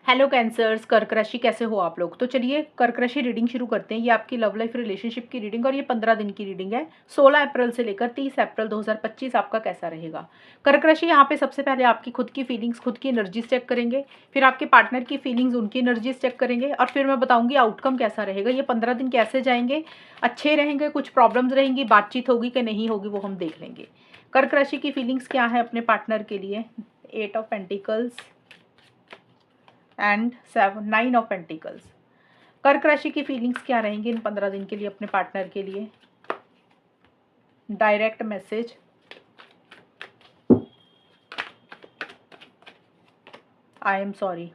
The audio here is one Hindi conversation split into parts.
हेलो कैंसर्स, कर्क राशि कैसे हो आप लोग। तो चलिए कर्क राशि रीडिंग शुरू करते हैं। ये आपकी लव लाइफ रिलेशनशिप की रीडिंग और ये 15 दिन की रीडिंग है। 16 अप्रैल से लेकर 30 अप्रैल 2025 आपका कैसा रहेगा। कर्क राशि यहाँ पे सबसे पहले आपकी खुद की फीलिंग्स, खुद की एनर्जीज चेक करेंगे, फिर आपके पार्टनर की फीलिंग्स, उनकी एनर्जीज चेक करेंगे और फिर मैं बताऊंगी आउटकम कैसा रहेगा। ये 15 दिन कैसे जाएंगे, अच्छे रहेंगे, कुछ प्रॉब्लम्स रहेंगी, बातचीत होगी कि नहीं होगी वो हम देख लेंगे। कर्क राशि की फीलिंग्स क्या है अपने पार्टनर के लिए। 8 of pentacles and 9 of pentacles. कर्क राशि की फीलिंग्स क्या रहेंगी इन 15 दिन के लिए अपने पार्टनर के लिए। Direct message, I am sorry.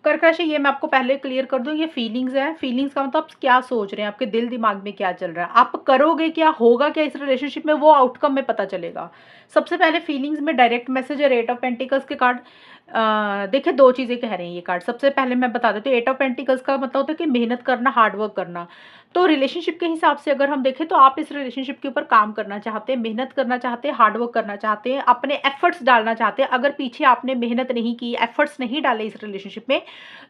कर्क राशि ये मैं आपको पहले क्लियर कर दूं, ये फीलिंग्स है। फीलिंग्स का मतलब आप क्या सोच रहे हैं, आपके दिल दिमाग में क्या चल रहा है, आप करोगे क्या, होगा क्या इस रिलेशनशिप में, वो आउटकम में पता चलेगा। सबसे पहले फीलिंग्स में डायरेक्ट मैसेज है। 8 ऑफ पेंटिकल्स के कार्ड देखिए दो चीजें कह रहे हैं ये कार्ड। सबसे पहले मैं बता देती हूँ, 8 ऑफ पेंटिकल्स का मतलब होता है कि मेहनत करना, हार्डवर्क करना। तो रिलेशनशिप के हिसाब से अगर हम देखें तो आप इस रिलेशनशिप के ऊपर काम करना चाहते हैं, मेहनत करना चाहते हैं, हार्डवर्क करना चाहते हैं, अपने एफर्ट्स डालना चाहते हैं। अगर पीछे आपने मेहनत नहीं की, एफर्ट्स नहीं डाले इस रिलेशनशिप में,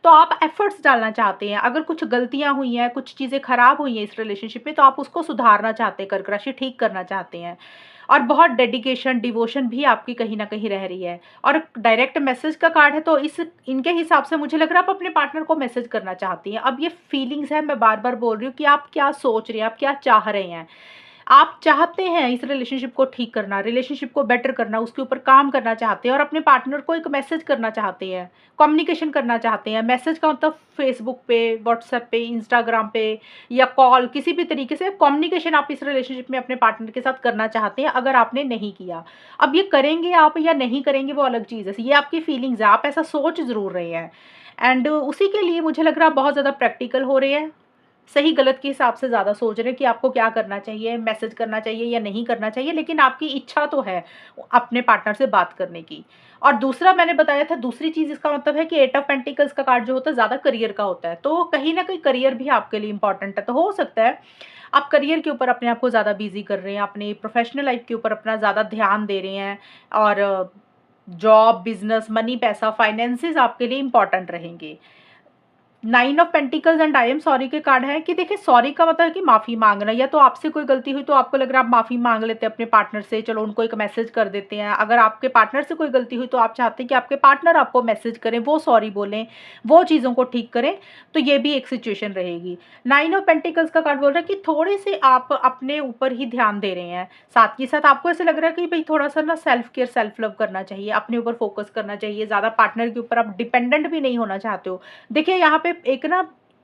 तो आप एफर्ट्स डालना चाहते हैं। अगर कुछ गलतियां हुई हैं, कुछ चीज़ें खराब हुई हैं इस रिलेशनशिप में, तो आप उसको सुधारना चाहते हैं, कर्क राशि ठीक करना चाहते हैं। और बहुत डेडिकेशन, डिवोशन भी आपकी कहीं ना कहीं रह रही है। और डायरेक्ट मैसेज का कार्ड है, तो इस इनके हिसाब से मुझे लग रहा है आप अपने पार्टनर को मैसेज करना चाहती हैं। अब ये फीलिंग्स है, मैं बार बार बोल रही हूँ कि आप क्या सोच रहे हैं, आप क्या चाह रहे हैं। आप चाहते हैं इस रिलेशनशिप को ठीक करना, रिलेशनशिप को बेटर करना, उसके ऊपर काम करना चाहते हैं और अपने पार्टनर को एक मैसेज करना चाहते हैं, कम्युनिकेशन करना चाहते हैं। मैसेज का मतलब फेसबुक पे, व्हाट्सएप पे, इंस्टाग्राम पे या कॉल, किसी भी तरीके से कम्युनिकेशन आप इस रिलेशनशिप में अपने पार्टनर के साथ करना चाहते हैं अगर आपने नहीं किया। अब ये करेंगे आप या नहीं करेंगे वो अलग चीज़ है, ये आपकी फीलिंग्स है, आप ऐसा सोच ज़रूर रहे हैं। एंड उसी के लिए मुझे लग रहा है आप बहुत ज़्यादा प्रैक्टिकल हो रहे हैं, सही गलत के हिसाब से ज़्यादा सोच रहे हैं कि आपको क्या करना चाहिए, मैसेज करना चाहिए या नहीं करना चाहिए। लेकिन आपकी इच्छा तो है अपने पार्टनर से बात करने की। और दूसरा मैंने बताया था, दूसरी चीज़ इसका मतलब है कि 8 ऑफ पेंटिकल्स का कार्ड जो होता है ज़्यादा करियर का होता है, तो कहीं ना कहीं करियर भी आपके लिए इंपॉर्टेंट है। तो हो सकता है आप करियर के ऊपर अपने आप को ज़्यादा बिजी कर रहे हैं, अपनी प्रोफेशनल लाइफ के ऊपर अपना ज़्यादा ध्यान दे रहे हैं। और जॉब, बिजनेस, मनी, पैसा, फाइनेंसेस आपके लिए इंपॉर्टेंट रहेंगे। 9 of pentacles and I am sorry के कार्ड है कि देखिए सॉरी का मतलब है कि माफी मांगना, या तो आपसे कोई गलती हुई तो आपको लग रहा है आप माफी मांग लेते हैं अपने पार्टनर से, चलो उनको एक मैसेज कर देते हैं। अगर आपके पार्टनर से कोई गलती हुई तो आप चाहते हैं कि आपके पार्टनर आपको मैसेज करें, वो सॉरी बोलें, वो चीज़ों को ठीक करें। तो ये भी एक सिचुएशन रहेगी। 9 ऑफ पेंटिकल्स का कार्ड बोल रहा है कि थोड़े से आप अपने ऊपर ही ध्यान दे रहे हैं, साथ के साथ आपको ऐसे लग रहा है कि भाई थोड़ा सा ना सेल्फ केयर, सेल्फ लव करना चाहिए, अपने ऊपर फोकस करना चाहिए, ज़्यादा पार्टनर के ऊपर आप डिपेंडेंट भी नहीं होना चाहते हो। देखिए यहाँ पे एक ना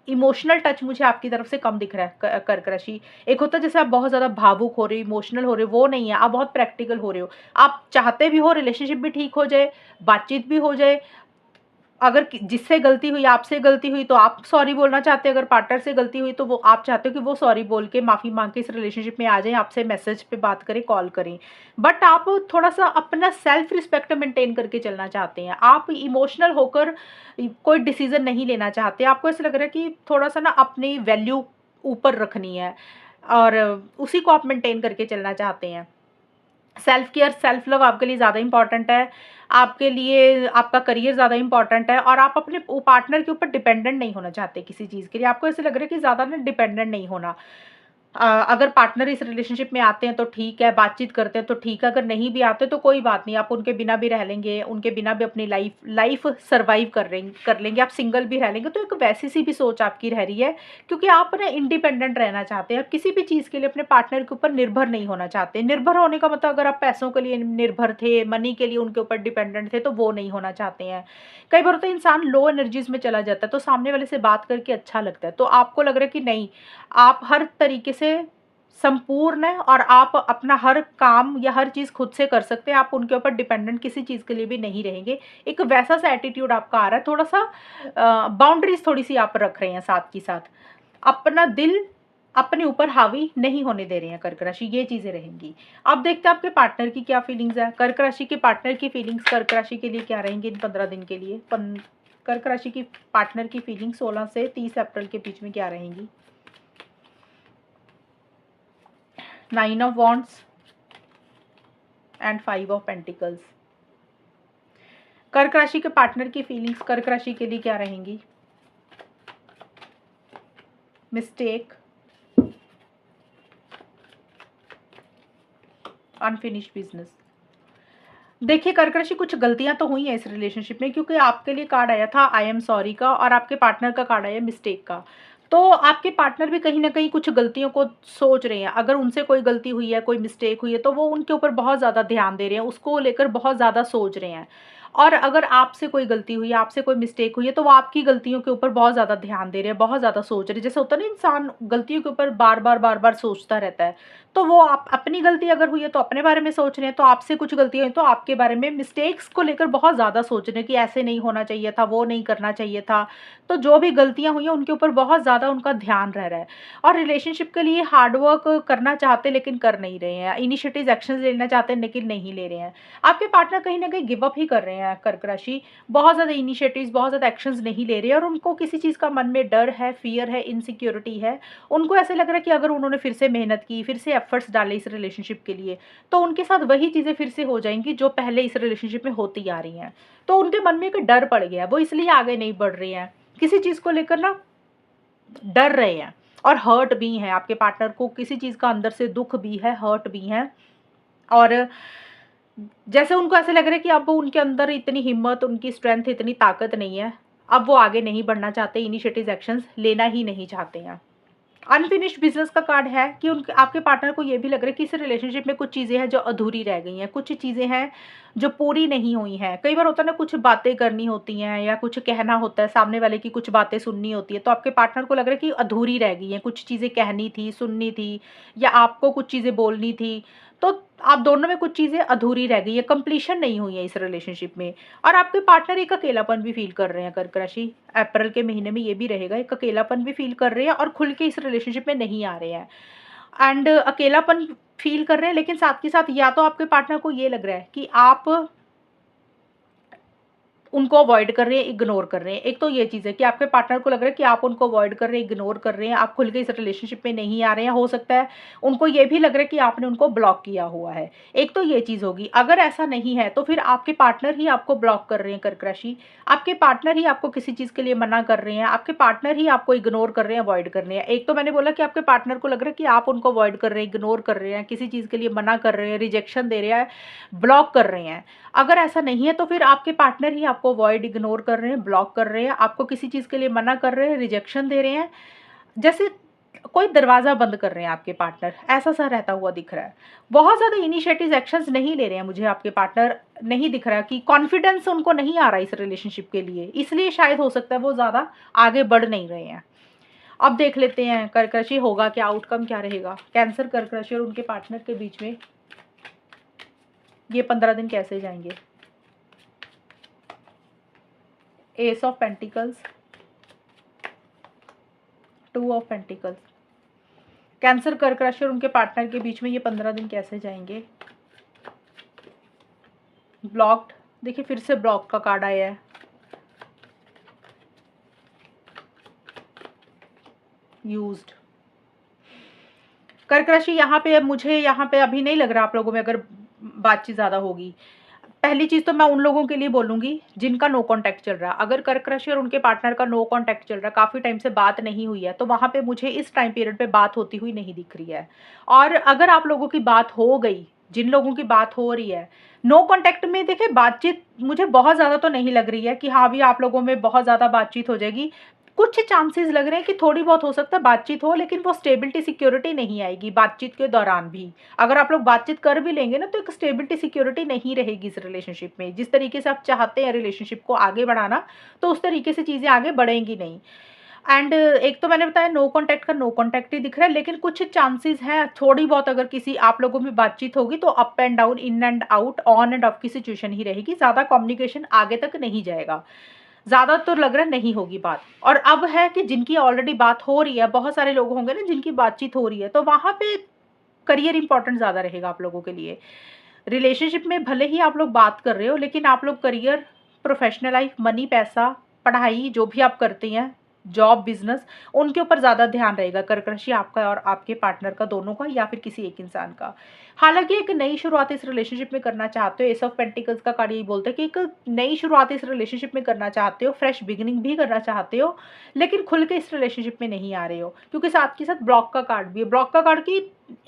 इमोशनल टच मुझे आपकी तरफ से कम दिख रहा है कर्क राशि। एक होता है जैसे आप बहुत ज़्यादा भावुक हो रहे हो, इमोशनल हो रहे हो, वो नहीं है, आप बहुत प्रैक्टिकल हो रहे हो। आप चाहते भी हो रिलेशनशिप भी ठीक हो जाए, बातचीत भी हो जाए। अगर जिससे गलती हुई, आपसे गलती हुई तो आप सॉरी बोलना चाहते हैं, अगर पार्टनर से गलती हुई तो वो आप चाहते हो कि वो सॉरी बोल के माफ़ी मांग के इस रिलेशनशिप में आ जाएं, आपसे मैसेज पे बात करें, कॉल करें। बट आप थोड़ा सा अपना सेल्फ रिस्पेक्ट मेंटेन करके चलना चाहते हैं, आप इमोशनल होकर कोई डिसीजन नहीं लेना चाहते। आपको ऐसा लग रहा है कि थोड़ा सा ना अपनी वैल्यू ऊपर रखनी है और उसी को आप मेंटेन करके चलना चाहते हैं। सेल्फ केयर, सेल्फ लव आपके लिए ज़्यादा इंपॉर्टेंट है। आपके लिए आपका करियर ज़्यादा इंपॉर्टेंट है और आप अपने पार्टनर के ऊपर डिपेंडेंट नहीं होना चाहते किसी चीज़ के लिए। आपको ऐसे लग रहा है कि ज़्यादा ना डिपेंडेंट नहीं होना। अगर पार्टनर इस रिलेशनशिप में आते हैं तो ठीक है, बातचीत करते हैं तो ठीक है, अगर नहीं भी आते तो कोई बात नहीं, आप उनके बिना भी रह लेंगे, उनके बिना भी अपनी लाइफ लाइफ सर्वाइव कर लेंगे, आप सिंगल भी रह लेंगे। तो एक वैसी सी भी सोच आपकी रह रही है, क्योंकि आप ना इंडिपेंडेंट रहना चाहते हैं, आप किसी भी चीज़ के लिए अपने पार्टनर के ऊपर निर्भर नहीं होना चाहते। निर्भर होने का मतलब अगर आप पैसों के लिए निर्भर थे, मनी के लिए उनके ऊपर डिपेंडेंट थे, तो वो नहीं होना चाहते हैं। कई बार होता है इंसान लो एनर्जीज में चला जाता है, तो सामने वाले से बात करके अच्छा लगता है, तो आपको लग रहा है कि नहीं, आप हर तरीके से संपूर्ण है और आप अपना हर काम या हर चीज़ खुद से कर सकते हैं, आप उनके ऊपर डिपेंडेंट किसी चीज़ के लिए भी नहीं रहेंगे। एक वैसा सा एटीट्यूड आपका आ रहा है, थोड़ा सा बाउंड्रीज थोड़ी सी आप रख रहे हैं, साथ के साथ अपना दिल अपने ऊपर हावी नहीं होने दे रहे हैं कर्क राशि, ये चीज़ें रहेंगी। अब देखते हैं आपके पार्टनर की क्या फीलिंग्स है। कर्क राशि के पार्टनर की फीलिंग्स कर्क राशि के लिए क्या रहेंगी इन 15 दिन के लिए। कर्क राशि की पार्टनर की फीलिंग्स 16 से 30 अप्रैल के बीच में क्या रहेंगी। 9 of wands and 5 of pentacles. कर्क राशि के पार्टनर की फीलिंग्स कर्क राशि के लिए क्या रहेंगी? Mistake, unfinished business. देखिए कर्क राशि, कुछ गलतियां तो हुई हैं इस रिलेशनशिप में, क्योंकि आपके लिए कार्ड आया था आई एम सॉरी का और आपके पार्टनर का कार्ड आया मिस्टेक का। तो आपके पार्टनर भी कहीं ना कहीं कुछ गलतियों को सोच रहे हैं। अगर उनसे कोई गलती हुई है, कोई मिस्टेक हुई है, तो वो उनके ऊपर बहुत ज़्यादा ध्यान दे रहे हैं, उसको लेकर बहुत ज़्यादा सोच रहे हैं। और अगर आपसे कोई गलती हुई है, आपसे कोई मिस्टेक हुई है, तो वो आपकी गलतियों के ऊपर बहुत ज़्यादा ध्यान दे रहे हैं, बहुत ज़्यादा सोच रहे हैं। जैसे होता है ना, इंसान गलतियों के ऊपर बार बार सोचता रहता है। तो वो आप अपनी गलती अगर हुई है तो अपने बारे में सोच रहे हैं, तो आपसे कुछ गलती हुई तो आपके बारे में, मिस्टेक्स को लेकर बहुत ज़्यादा सोच रहे हैं कि ऐसे नहीं होना चाहिए था, वो नहीं करना चाहिए था। तो जो भी गलतियाँ हुई हैं उनके ऊपर बहुत ज़्यादा उनका ध्यान रह रहा है। और रिलेशनशिप के लिए हार्ड वर्क करना चाहते हैं लेकिन कर नहीं रहे हैं, इनिशिएटिव एक्शंस लेना चाहते हैं लेकिन नहीं ले रहे हैं। आपके पार्टनर कहीं न कहीं गिव अप ही कर रहे हैं कर्क राशि, बहुत ज़्यादा इनिशिएटिव्स, बहुत ज़्यादा एक्शंस नहीं ले रहे हैं और उनको किसी चीज़ का मन में डर है, फ़ियर है, इनसिक्योरिटी है। उनको ऐसे लग रहा है कि अगर उन्होंने फिर से मेहनत की, फिर से एफर्ट्स डाले इस रिलेशनशिप के लिए, तो उनके साथ वही चीज़ें फिर से हो जाएँगी जो पहले इस रिलेशनशिप में होती आ रही हैं। तो उनके मन में एक डर पड़ गया है, वो इसलिए आगे नहीं बढ़ रहे हैं। किसी चीज़ को लेकर ना डर रहे हैं और हर्ट भी हैं। आपके पार्टनर को किसी चीज़ का अंदर से दुःख भी है, हर्ट भी हैं। और जैसे उनको ऐसे लग रहा है कि अब उनके अंदर इतनी हिम्मत, उनकी स्ट्रेंथ, इतनी ताकत नहीं है। अब वो आगे नहीं बढ़ना चाहते, इनिशिएटिव एक्शंस लेना ही नहीं चाहते हैं। अनफिनिश्ड बिजनेस का कार्ड है कि उनके आपके पार्टनर को ये भी लग रहा है कि इस रिलेशनशिप में कुछ चीज़ें हैं जो अधूरी रह गई हैं, कुछ चीज़ें हैं जो पूरी नहीं हुई हैं। कई बार होता है ना, कुछ बातें करनी होती हैं या कुछ कहना होता है, सामने वाले की कुछ बातें सुननी होती है, तो आपके पार्टनर को लग रहा है कि अधूरी रह गई हैं, कुछ चीज़ें कहनी थी, सुननी थी या आपको कुछ चीज़ें बोलनी थी। तो आप दोनों में कुछ चीज़ें अधूरी रह गई है, कंप्लीशन नहीं हुई है इस रिलेशनशिप में। और आपके पार्टनर एक अकेलापन भी फ़ील कर रहे हैं कर्क राशि। अप्रैल के महीने में ये भी रहेगा, एक अकेलापन भी फ़ील कर रहे हैं और खुल के इस रिलेशनशिप में नहीं आ रहे हैं। एंड अकेलापन फ़ील कर रहे हैं, लेकिन साथ के साथ या तो आपके पार्टनर को ये लग रहा है कि आप उनको अवॉइड कर रहे हैं, इग्नोर कर रहे हैं। एक तो ये चीज़ है कि आपके पार्टनर को लग रहा है कि आप उनको अवॉइड कर रहे हैं, इग्नोर कर रहे हैं, आप खुल के इस रिलेशनशिप में नहीं आ रहे हैं। हो सकता है उनको ये भी लग रहा है कि आपने उनको ब्लॉक किया हुआ है। एक तो ये चीज़ होगी। अगर ऐसा नहीं है तो फिर आपके पार्टनर ही आपको ब्लॉक कर रहे हैं कर्क राशि। आपके पार्टनर ही आपको किसी चीज़ के लिए मना कर रहे हैं, आपके पार्टनर ही आपको इग्नोर कर रहे हैं, अवॉइड कर रहे हैं। एक तो मैंने बोला कि आपके पार्टनर को लग रहा है कि आप उनको अवॉइड कर रहे हैं, इग्नोर कर रहे हैं, किसी चीज़ के लिए मना कर रहे हैं, रिजेक्शन दे रहे हैं, ब्लॉक कर रहे हैं। अगर ऐसा नहीं है तो फिर आपके पार्टनर ही आपको अवॉइड, इग्नोर कर रहे हैं, ब्लॉक कर रहे हैं, आपको किसी चीज़ के लिए मना कर रहे हैं, रिजेक्शन दे रहे हैं। जैसे कोई दरवाज़ा बंद कर रहे हैं आपके पार्टनर, ऐसा-सा रहता हुआ दिख रहा है। बहुत ज़्यादा इनिशिएटिव एक्शंस नहीं ले रहे हैं, मुझे आपके पार्टनर नहीं दिख रहा कि कॉन्फिडेंस उनको नहीं आ रहा इस रिलेशनशिप के लिए, इसलिए शायद हो सकता है वो ज़्यादा आगे बढ़ नहीं रहे हैं। अब देख लेते हैं कर्क राशि होगा क्या, आउटकम क्या रहेगा? कैंसर, कर्क राशि और उनके पार्टनर के बीच में ये 15 दिन कैसे जाएँगे? S of pentacles, 2 of pentacles. Cancer, कर्क राशि और उनके पार्टनर के बीच में ये 15 दिन कैसे जाएँगे? ब्लॉक्ड, देखिए फिर से ब्लॉक का कार्ड आया है। यूज्ड। कर्क राशि मुझे यहाँ पे अभी नहीं लग रहा आप लोगों में अगर बातचीत ज़्यादा होगी। पहली चीज़ तो मैं उन लोगों के लिए बोलूँगी जिनका नो कॉन्टैक्ट चल रहा है। अगर कर्क राशि और उनके पार्टनर का नो कॉन्टैक्ट चल रहा है, काफ़ी टाइम से बात नहीं हुई है, तो वहाँ पे मुझे इस टाइम पीरियड पे बात होती हुई नहीं दिख रही है। और अगर आप लोगों की बात हो गई, जिन लोगों की बात हो रही है, नो कॉन्टैक्ट में देखिए बातचीत मुझे बहुत ज़्यादा तो नहीं लग रही है कि हाँ, अभी आप लोगों में बहुत ज़्यादा बातचीत हो जाएगी। कुछ चांसेस लग रहे हैं कि थोड़ी बहुत हो सकता है बातचीत हो, लेकिन वो स्टेबिलिटी, सिक्योरिटी नहीं आएगी बातचीत के दौरान भी। अगर आप लोग बातचीत कर भी लेंगे ना, तो एक स्टेबिलिटी, सिक्योरिटी नहीं रहेगी इस रिलेशनशिप में। जिस तरीके से आप चाहते हैं रिलेशनशिप को आगे बढ़ाना, तो उस तरीके से चीज़ें आगे बढ़ेंगी नहीं। एंड एक तो मैंने बताया नो कॉन्टैक्ट का नो कॉन्टैक्ट ही दिख रहा है, लेकिन कुछ चांसेस हैं थोड़ी बहुत अगर किसी आप लोगों में बातचीत होगी तो up and down, in and out, on end of की सिचुएशन ही रहेगी। ज़्यादा कम्युनिकेशन आगे तक नहीं जाएगा। ज़्यादा तो लग रहा है नहीं होगी बात। और अब है कि जिनकी ऑलरेडी बात हो रही है, बहुत सारे लोग होंगे ना जिनकी बातचीत हो रही है, तो वहाँ पे करियर इंपॉर्टेंट ज़्यादा रहेगा आप लोगों के लिए। रिलेशनशिप में भले ही आप लोग बात कर रहे हो, लेकिन आप लोग करियर, प्रोफेशनल लाइफ, मनी, पैसा, पढ़ाई जो भी आप करते हैं, जॉब, बिजनेस, उनके ऊपर ज़्यादा ध्यान रहेगा कर्क राशि आपका और आपके पार्टनर का, दोनों का या फिर किसी एक इंसान का। हालाँकि एक नई शुरुआत इस रिलेशनशिप में करना चाहते हो, एस ऑफ पेंटिकल्स का कार्ड यही बोलता है कि एक नई शुरुआत इस रिलेशनशिप में करना चाहते हो, फ्रेश बिगिनिंग भी करना चाहते हो, लेकिन खुल के इस रिलेशनशिप में नहीं आ रहे हो, क्योंकि साथ के साथ ब्लॉक का कार्ड भी है। ब्लॉक का कार्ड की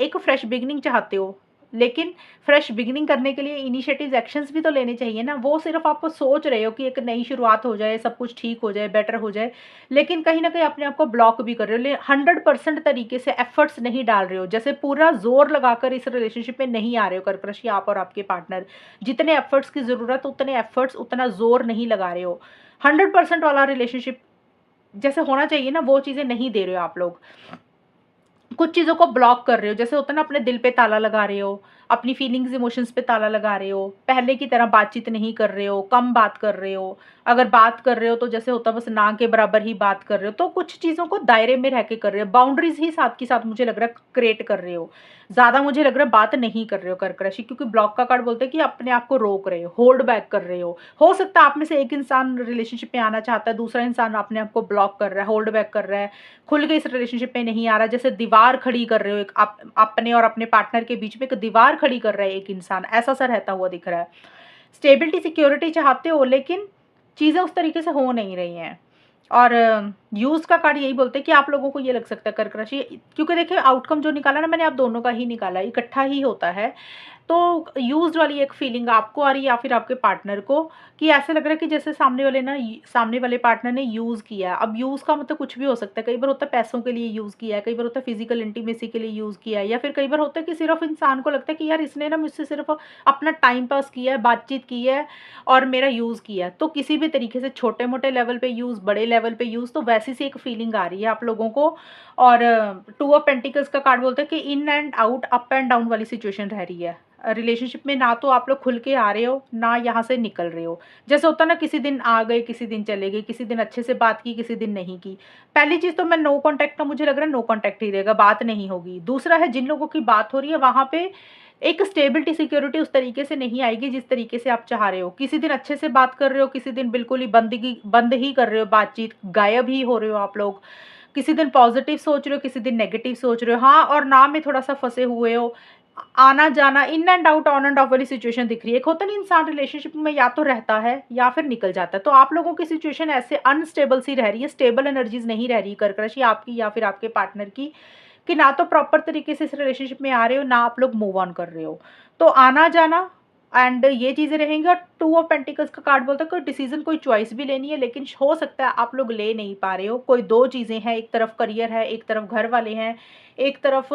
एक फ्रेश बिगिनिंग चाहते हो, लेकिन फ्रेश बिगिनिंग करने के लिए इनिशिएटिव्स, एक्शंस भी तो लेने चाहिए ना। वो सिर्फ आप सोच रहे हो कि एक नई शुरुआत हो जाए, सब कुछ ठीक हो जाए, बेटर हो जाए, लेकिन कहीं न कहीं अपने आप को ब्लॉक भी कर रहे हो। 100% तरीके से एफर्ट्स नहीं डाल रहे हो, जैसे पूरा ज़ोर लगाकर इस रिलेशनशिप में नहीं आ रहे हो कर्क राशि आप और आपके पार्टनर। जितने एफर्ट्स की ज़रूरत, उतने एफर्ट्स, उतना ज़ोर नहीं लगा रहे हो। 100% वाला रिलेशनशिप जैसे होना चाहिए ना, वो चीज़ें नहीं दे रहे हो आप लोग। कुछ चीज़ों को ब्लॉक कर रहे हो, जैसे होता है ना, अपने दिल पे ताला लगा रहे हो, अपनी फीलिंग्स, इमोशंस पे ताला लगा रहे हो, पहले की तरह बातचीत नहीं कर रहे हो, कम बात कर रहे हो। अगर बात कर रहे हो तो जैसे होता है बस ना के बराबर ही बात कर रहे हो, तो कुछ चीज़ों को दायरे में रह के कर रहे हो, बाउंड्रीज़ ही साथ के साथ मुझे लग रहा है क्रिएट कर रहे हो। ज़्यादा मुझे लग रहा है बात नहीं कर रहे हो कर्क राशि, क्योंकि ब्लॉक का कार्ड बोलता है कि अपने आप को रोक रहे हो, होल्ड बैक कर रहे हो। हो सकता है आप में से एक इंसान रिलेशनशिप में आना चाहता है, दूसरा इंसान अपने आप को ब्लॉक कर रहा है, होल्ड बैक कर रहा है, खुल के इस रिलेशनशिप में नहीं आ रहा, जैसे दीवार खड़ी कर रहे हो, एक आप अपने और अपने पार्टनर के बीच में एक दीवार खड़ी कर रहा है एक इंसान, ऐसा सा रहता हुआ दिख रहा है। स्टेबिलिटी, सिक्योरिटी चाहते हो, लेकिन चीज़ें उस तरीके से हो नहीं रही हैं। और यूज़ का कार्ड यही बोलते हैं कि आप लोगों को ये लग सकता है कर्क राशि, क्योंकि देखिए आउटकम जो निकाला ना मैंने, आप दोनों का ही निकाला, इकट्ठा ही होता है। तो यूज़्ड वाली एक फीलिंग आपको आ रही है या फिर आपके पार्टनर को, कि ऐसा लग रहा है कि जैसे सामने वाले पार्टनर ने यूज़ किया है। अब यूज़ का मतलब कुछ भी हो सकता है, कई बार होता है पैसों के लिए यूज़ किया है, कई बार होता है फिजिकल इंटीमेसी के लिए यूज़ किया है, या फिर कई बार होता है कि सिर्फ इंसान को लगता है कि यार इसने ना मुझसे सिर्फ अपना टाइम पास किया है, बातचीत की है और मेरा यूज़ किया है। तो किसी भी तरीके से छोटे मोटे लेवल पे यूज़, बड़े लेवल पे यूज़, तो वैसी सी एक फीलिंग आ रही है आप लोगों को। और टू ऑफ पेंटिकल्स का कार्ड बोलता है कि in and out, up and down वाली सिचुएशन रह रही है रिलेशनशिप में। ना तो आप लोग खुल के आ रहे हो, ना यहाँ से निकल रहे हो। जैसे होता है ना, किसी दिन आ गए, किसी दिन चले गए, किसी दिन अच्छे से बात की, किसी दिन नहीं की। पहली चीज़ तो मैं नो कॉन्टैक्ट का मुझे लग रहा है नो कॉन्टैक्ट ही रहेगा, बात नहीं होगी। दूसरा है, जिन लोगों की बात हो रही है वहाँ पे एक स्टेबिलिटी, सिक्योरिटी उस तरीके से नहीं आएगी जिस तरीके से आप चाह रहे हो। किसी दिन अच्छे से बात कर रहे हो, किसी दिन बिल्कुल ही बंद ही कर रहे हो बातचीत, गायब ही हो रहे हो आप लोग। किसी दिन पॉजिटिव सोच रहे हो, किसी दिन नेगेटिव सोच रहे हो। हाँ और ना में थोड़ा-सा फँसे हुए हो। आना-जाना, in and out, on end of वाली सिचुएशन दिख रही है। एक होता है ना, इंसान रिलेशनशिप में या तो रहता है या फिर निकल जाता है। तो आप लोगों की सिचुएशन ऐसे अनस्टेबल सी रह रही है, स्टेबल एनर्जीज़ नहीं रह रही कर्क राशि आपकी या फिर आपके पार्टनर की, कि ना तो प्रॉपर तरीके से इस रिलेशनशिप में आ रहे हो, ना आप लोग मूव ऑन कर रहे हो। तो आना-जाना एंड ये चीज़ें रहेंगी। और टू ऑफ पेंटिकल्स का कार्ड बोलता है कोई डिसीज़न, कोई चॉइस भी लेनी है, लेकिन हो सकता है आप लोग ले नहीं पा रहे हो। कोई 2 चीज़ें हैं, एक तरफ करियर है, एक तरफ घर वाले हैं, एक तरफ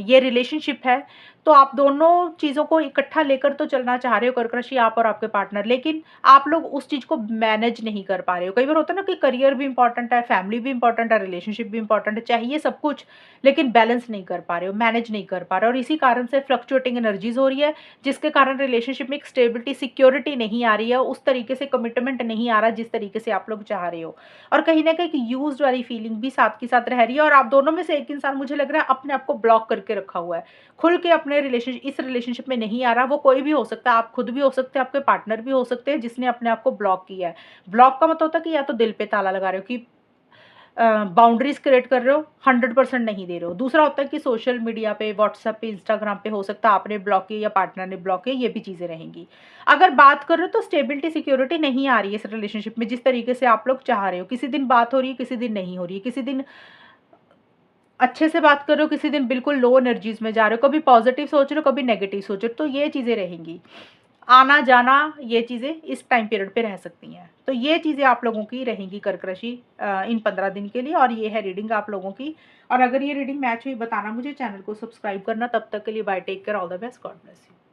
ये रिलेशनशिप है। तो आप दोनों चीज़ों को इकट्ठा लेकर तो चलना चाह रहे हो कर्क राशि आप और आपके पार्टनर, लेकिन आप लोग उस चीज़ को मैनेज नहीं कर पा रहे हो। कई बार होता है ना कि करियर भी इम्पोर्टेंट है, फैमिली भी इम्पोर्टेंट है, रिलेशनशिप भी इम्पोर्टेंट है, चाहिए सब कुछ, लेकिन बैलेंस नहीं कर पा रहे हो, मैनेज नहीं कर पा रहे हो, और इसी कारण से फ्लक्चुएटिंग एनर्जीज़ हो रही है, जिसके कारण रिलेशनशिप में एक स्टेबिलिटी, सिक्योरिटी नहीं आ रही है, उस तरीके से कमिटमेंट नहीं आ रहा जिस तरीके से आप लोग चाह रहे हो। और कहीं न कहीं यूज़्ड वाली फीलिंग भी साथ के साथ रह रही है, और आप दोनों में से एक इंसान मुझे लग रहा है अपने आप को ब्लॉक करके रखा हुआ है। खुल के अपने इस रिलेशनशिप में नहीं आ रहा। वो कोई भी हो सकता है, आप खुद भी हो सकते हैं, आपके पार्टनर भी हो सकते हैं जिसने अपने आप को ब्लॉक किया है। ब्लॉक का मतलब होता है कि या तो दिल पे ताला लगा रहे हो, कि बाउंड्रीज़ क्रिएट कर रहे हो, 100% नहीं दे रहे हो। दूसरा होता है कि सोशल मीडिया पे, व्हाट्सएप पे, इंस्टाग्राम पे हो सकता है आपने ब्लॉक किया या पार्टनर ने ब्लॉक किया, ये भी चीज़ें रहेंगी। अगर बात कर रहे हो तो स्टेबिलिटी, सिक्योरिटी नहीं आ रही है इस रिलेशनशिप में जिस तरीके से आप लोग चाह रहे हो। किसी दिन बात हो रही है, किसी दिन नहीं हो रही है, किसी दिन अच्छे से बात कर रहे हो, किसी दिन बिल्कुल लो एनर्जीज़ में जा रहे हो, कभी पॉजिटिव सोच रहे हो, कभी नेगेटिव सोच रहे हो, तो ये चीज़ें रहेंगी। आना-जाना, ये चीज़ें इस टाइम पीरियड पे रह सकती हैं। तो ये चीज़ें आप लोगों की रहेंगी कर्क राशि इन 15 दिन के लिए, और ये है रीडिंग आप लोगों की। और अगर ये रीडिंग मैच हुई बताना मुझे, चैनल को सब्सक्राइब करना। तब तक के लिए bye, take care, all the best, God bless you.